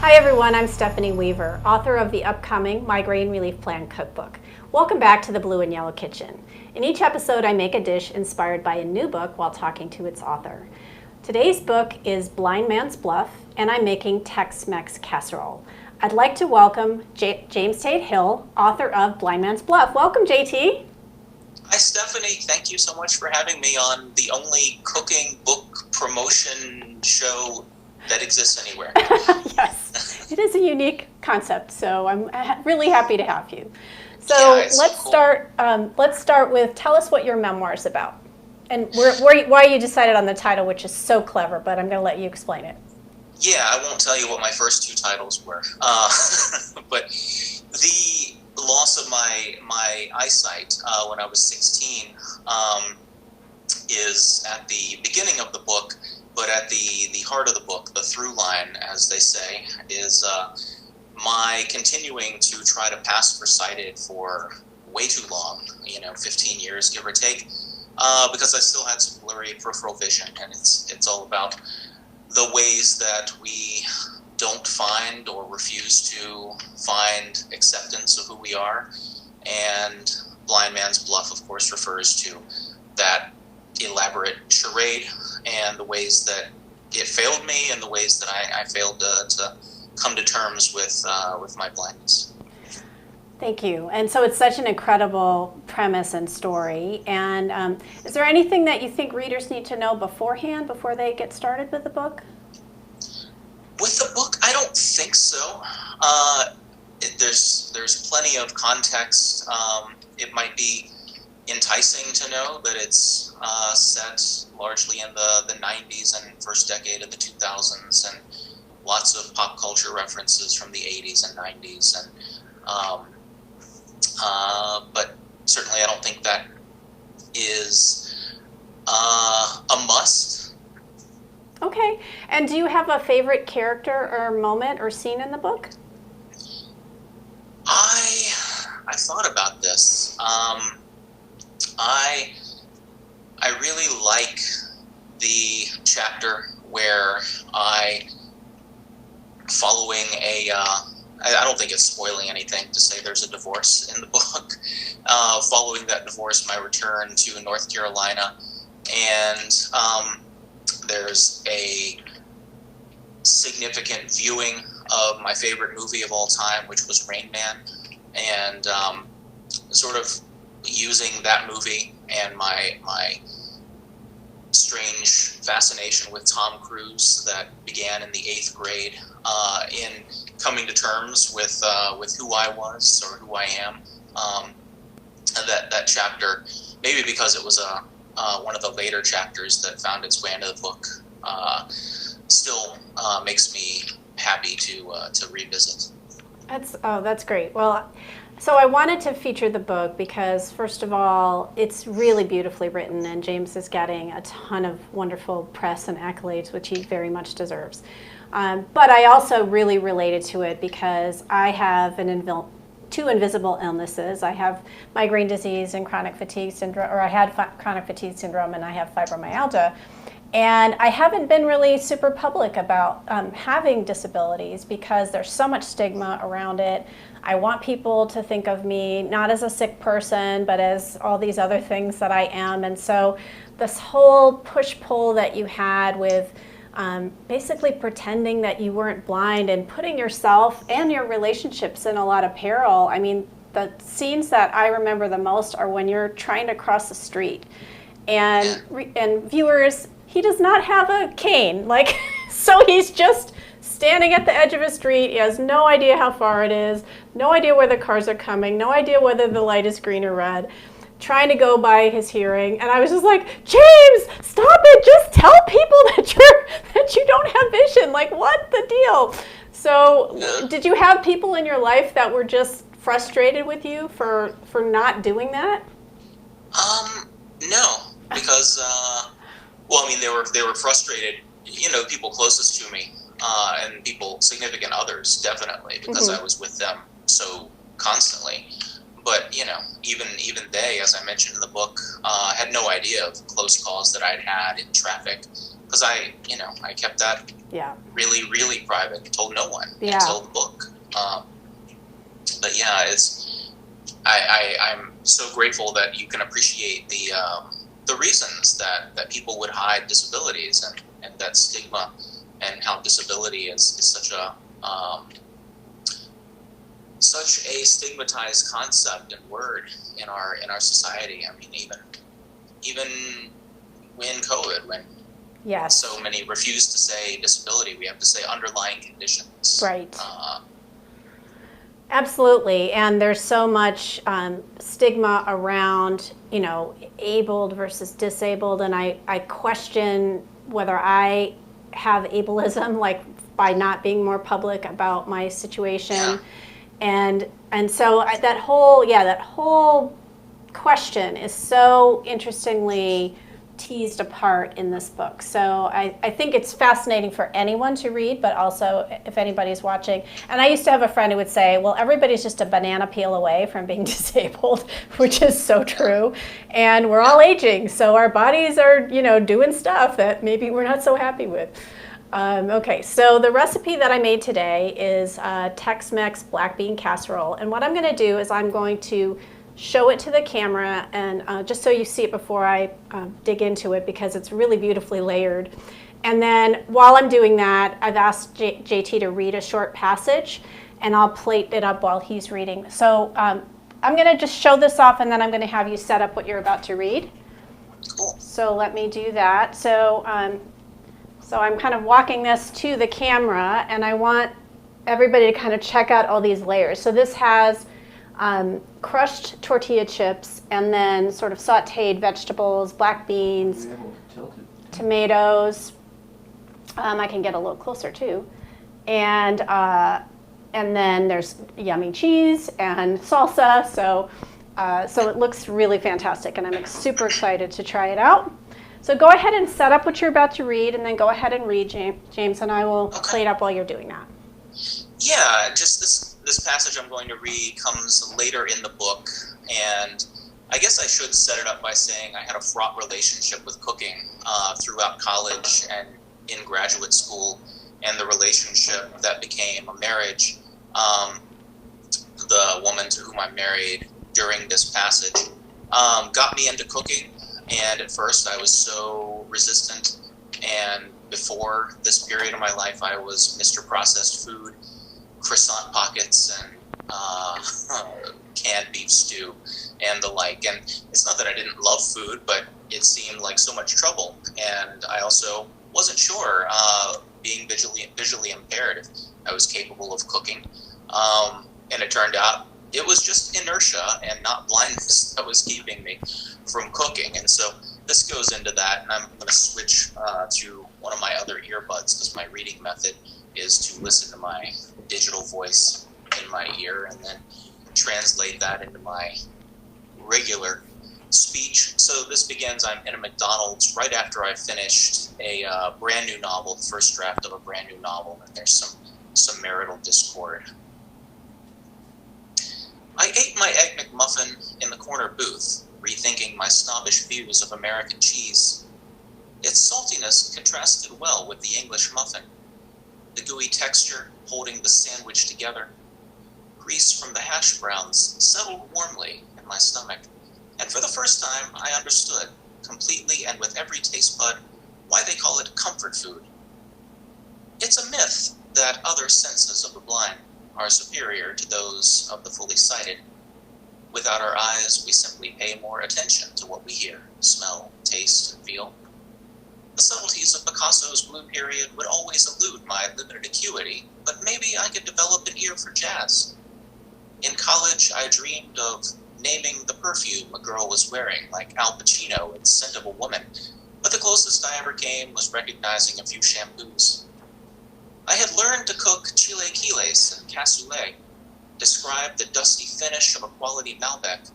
Hi everyone, I'm Stephanie Weaver, author of the upcoming Migraine Relief Plan Cookbook. Welcome back to the Blue and Yellow Kitchen. In each episode, I make a dish inspired by a new book while talking to its author. Today's book is Blind Man's Bluff, and I'm making Tex-Mex casserole. I'd like to welcome James Tate Hill, author of Blind Man's Bluff. Welcome, JT. Hi, Stephanie. Thank you so much for having me on the only cooking book promotion show that exists anywhere. Yes, it is a unique concept, so I'm really happy to have you. So Yeah, let's cool. start with, tell us what your memoir is about, and why you decided on the title, which is so clever, but I'm going to let you explain it. Yeah, I won't tell you what my first two titles were, but the loss of my eyesight when I was 16 is at the beginning of the book. But at the heart of the book, the through line, as they say, is my continuing to try to pass for sighted for way too long, 15 years, give or take, because I still had some blurry peripheral vision. And it's all about the ways that we don't find or refuse to find acceptance of who we are. And Blind Man's Bluff, of course, refers to that elaborate charade and the ways that it failed me and the ways that I failed to come to terms with my blindness. Thank you. And so it's such an incredible premise and story. And is there anything that you think readers need to know beforehand, before they get started with the book? With the book, I don't think so. There's plenty of context. It might be enticing to know that it's set largely in the 90s and first decade of the 2000s, and lots of pop culture references from the 80s and 90s, but certainly I don't think that is a must. Okay. And do you have a favorite character or moment or scene in the book? I thought about this. I really like the chapter where following I don't think it's spoiling anything to say there's a divorce in the book. Following that divorce, my return to North Carolina, and there's a significant viewing of my favorite movie of all time, which was Rain Man, and sort of using that movie and my strange fascination with Tom Cruise that began in the 8th grade in coming to terms with who I was or who I am. That chapter, maybe because it was one of the later chapters that found its way into the book, still makes me happy to revisit. That's great. Well, so I wanted to feature the book because, first of all, it's really beautifully written, and James is getting a ton of wonderful press and accolades, which he very much deserves. But I also really related to it because I have two invisible illnesses. I have migraine disease and chronic fatigue syndrome, or I had chronic fatigue syndrome, and I have fibromyalgia. And I haven't been really super public about having disabilities because there's so much stigma around it. I want people to think of me not as a sick person, but as all these other things that I am. And so this whole push-pull that you had with basically pretending that you weren't blind and putting yourself and your relationships in a lot of peril. I mean, the scenes that I remember the most are when you're trying to cross the street. And viewers, he does not have a cane, so he's just standing at the edge of a street. He has no idea how far it is, no idea where the cars are coming, no idea whether the light is green or red, trying to go by his hearing. And I was just like, James, stop it, just tell people that you don't have vision. What the deal? So did you have people in your life that were just frustrated with you for not doing that? No, because they were frustrated. People closest to me, and people, significant others, definitely, because I was with them so constantly. But even they, as I mentioned in the book, had no idea of close calls that I'd had in traffic, because I kept that really, really private. Told no one until the book. But yeah, I'm so grateful that you can appreciate the reasons that people would hide disabilities and that stigma, and how disability is such a stigmatized concept and word in our society. I mean, even when COVID, when so many refuse to say disability, we have to say underlying conditions. Right. Absolutely, and there's so much stigma around, abled versus disabled, and I question whether I have ableism, like by not being more public about my situation, and so that whole question is so interestingly teased apart in this book. So I think it's fascinating for anyone to read, but also if anybody's watching. And I used to have a friend who would say, well, everybody's just a banana peel away from being disabled, which is so true. And we're all aging, so our bodies are, doing stuff that maybe we're not so happy with. Okay, so the recipe that I made today is Tex-Mex black bean casserole. And what I'm going to do is I'm going to show it to the camera, and just so you see it before I dig into it, because it's really beautifully layered. And then while I'm doing that, I've asked JT to read a short passage, and I'll plate it up while he's reading. So I'm going to just show this off, and then I'm going to have you set up what you're about to read. Cool. So let me do that. So I'm kind of walking this to the camera, and I want everybody to kind of check out all these layers. So this has crushed tortilla chips, and then sort of sauteed vegetables, black beans, tomatoes. I can get a little closer too, and then there's yummy cheese and salsa. So it looks really fantastic, and I'm super excited to try it out. So go ahead and set up what you're about to read, and then go ahead and read, James, and I will plate up while you're doing that. Yeah, just this passage I'm going to read comes later in the book, and I guess I should set it up by saying I had a fraught relationship with cooking throughout college and in graduate school, and the relationship that became a marriage. The woman to whom I married during this passage got me into cooking, and at first I was so resistant, and before this period of my life I was Mr. Processed Food, croissant pockets, and canned beef stew and the like. And it's not that I didn't love food, but it seemed like so much trouble, and I also wasn't sure, being visually impaired, if I was capable of cooking. And it turned out it was just inertia and not blindness that was keeping me from cooking. And so this goes into that, and I'm going to switch to one of my other earbuds, because my reading method is to listen to my digital voice in my ear and then translate that into my regular speech. So this begins, I'm in a McDonald's right after I finished a brand new novel, the first draft of a brand new novel, and there's some marital discord. I ate my Egg McMuffin in the corner booth, rethinking my snobbish views of American cheese. Its saltiness contrasted well with the English muffin, the gooey texture holding the sandwich together. Grease from the hash browns settled warmly in my stomach, and for the first time I understood, completely and with every taste bud, why they call it comfort food. It's a myth that other senses of the blind are superior to those of the fully sighted. Without our eyes, we simply pay more attention to what we hear, smell, taste, and feel. The subtleties of Picasso's Blue Period would always elude my limited acuity, but maybe I could develop an ear for jazz. In college, I dreamed of naming the perfume a girl was wearing, like Al Pacino in Scent of a Woman, but the closest I ever came was recognizing a few shampoos. I had learned to cook chilaquiles and cassoulet, describe the dusty finish of a quality Malbec,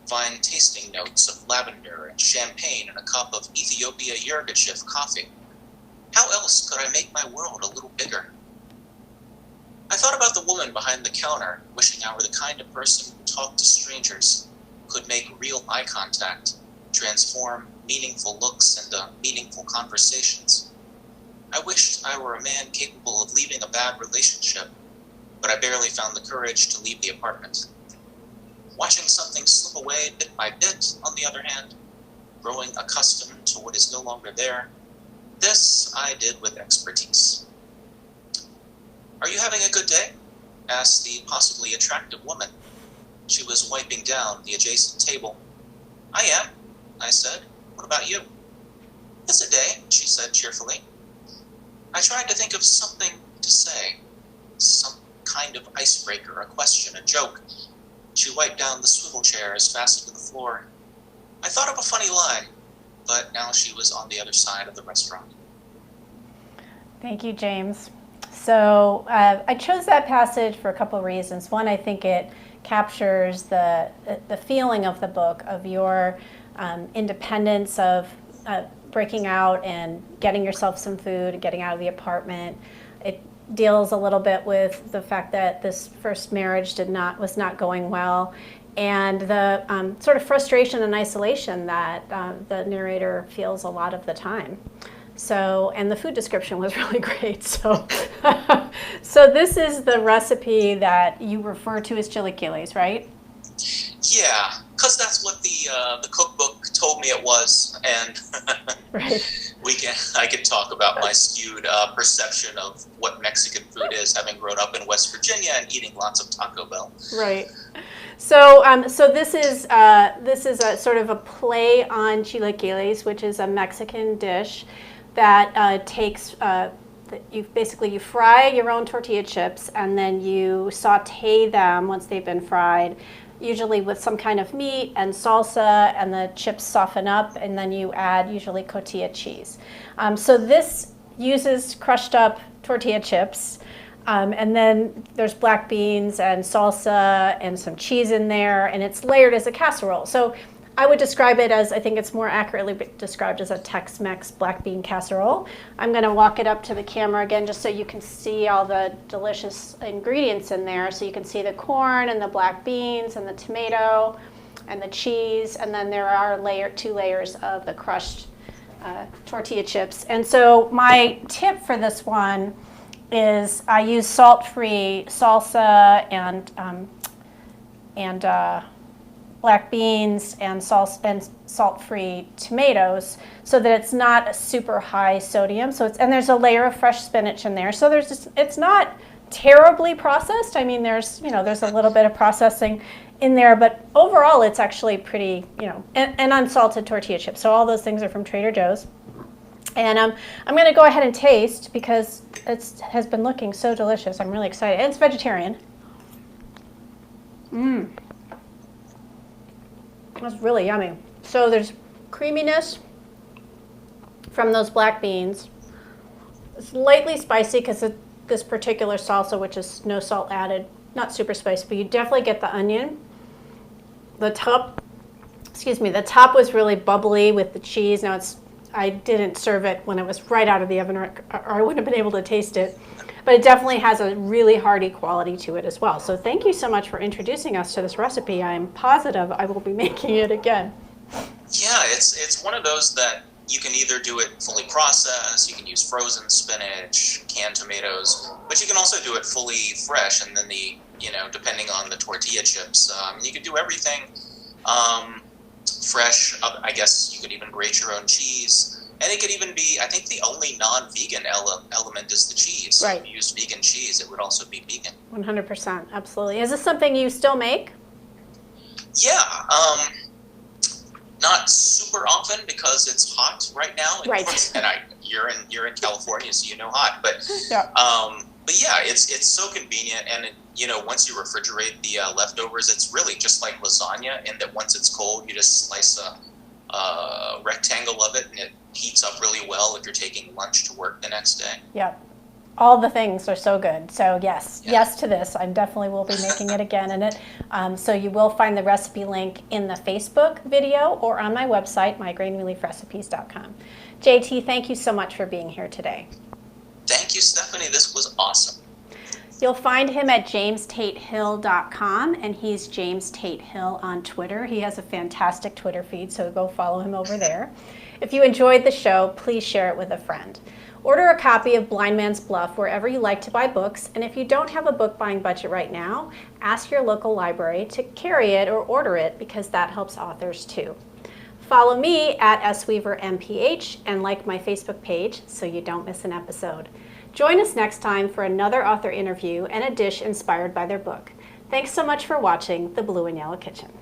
find tasting notes of lavender and champagne in a cup of Ethiopia Yirgacheffe coffee. How else could I make my world a little bigger? I thought about the woman behind the counter, wishing I were the kind of person who talked to strangers, could make real eye contact, transform meaningful looks into meaningful conversations. I wished I were a man capable of leaving a bad relationship, but I barely found the courage to leave the apartment. Watching something slip away bit by bit, on the other hand, growing accustomed to what is no longer there, this I did with expertise. "Are you having a good day?" asked the possibly attractive woman. She was wiping down the adjacent table. "I am," I said. "What about you?" "It's a day," she said cheerfully. I tried to think of something to say, some kind of icebreaker, a question, a joke. She wiped down the swivel chairs fastened to the floor. I thought of a funny line, but now she was on the other side of the restaurant. Thank you, James. So I chose that passage for a couple of reasons. One, I think it captures the feeling of the book, of your independence, of breaking out and getting yourself some food, getting out of the apartment. It deals a little bit with the fact that this first marriage was not going well, and the sort of frustration and isolation that the narrator feels a lot of the time. So, and the food description was really great. So, so this is the recipe that you refer to as chilaquiles, right? Yeah, because that's what the cookbook told me it was, and Right. I could talk about my skewed perception of what Mexican food is, having grown up in West Virginia and eating lots of Taco Bell. Right. So, so this is a sort of a play on chilaquiles, which is a Mexican dish that takes you fry your own tortilla chips, and then you saute them once they've been fried, usually with some kind of meat and salsa, and the chips soften up, and then you add usually cotija cheese. So this uses crushed up tortilla chips, and then there's black beans and salsa and some cheese in there, and it's layered as a casserole. So I would describe it as, I think it's more accurately described as a Tex-Mex black bean casserole. I'm going to walk it up to the camera again just so you can see all the delicious ingredients in there. So you can see the corn and the black beans and the tomato and the cheese, and then there are two layers of the crushed tortilla chips. And so my tip for this one is I use salt-free salsa and black beans and salt-free tomatoes, so that it's not a super high sodium. So and there's a layer of fresh spinach in there. So it's not terribly processed. I mean, there's a little bit of processing in there, but overall it's actually pretty, and unsalted tortilla chips. So all those things are from Trader Joe's. And I'm going to go ahead and taste because it has been looking so delicious. I'm really excited. And it's vegetarian. That's really yummy. So there's creaminess from those black beans. It's lightly spicy because of this particular salsa, which is no salt added. Not super spicy, but you definitely get the onion. The top was really bubbly with the cheese. Now I didn't serve it when it was right out of the oven, or I wouldn't have been able to taste it. But it definitely has a really hearty quality to it as well. So thank you so much for introducing us to this recipe. I'm positive I will be making it again. Yeah, it's one of those that you can either do it fully processed, you can use frozen spinach, canned tomatoes, but you can also do it fully fresh, and then depending on the tortilla chips, you can do everything fresh. I guess you could even grate your own cheese. And it could even be, I think the only non-vegan element is the cheese. So right. If you used vegan cheese, it would also be vegan. 100%, absolutely. Is this something you still make? Yeah, not super often because it's hot right now. Right. And you're in California, so you know hot. But yeah. But yeah, it's so convenient, and once you refrigerate the leftovers, it's really just like lasagna in that once it's cold, you just slice a rectangle of it, and it heats up really well if you're taking lunch to work the next day. Yep. All the things are so good. So yes to this. I definitely will be making it again. And so you will find the recipe link in the Facebook video or on my website, migrainereliefrecipes.com. JT, thank you so much for being here today. Thank you, Stephanie. This was awesome. You'll find him at jamestatehill.com, and he's James Tate Hill on Twitter. He has a fantastic Twitter feed, so go follow him over there. If you enjoyed the show, please share it with a friend. Order a copy of Blind Man's Bluff wherever you like to buy books, and if you don't have a book buying budget right now, ask your local library to carry it or order it, because that helps authors too. Follow me at sweavermph and like my Facebook page so you don't miss an episode. Join us next time for another author interview and a dish inspired by their book. Thanks so much for watching The Blue and Yellow Kitchen.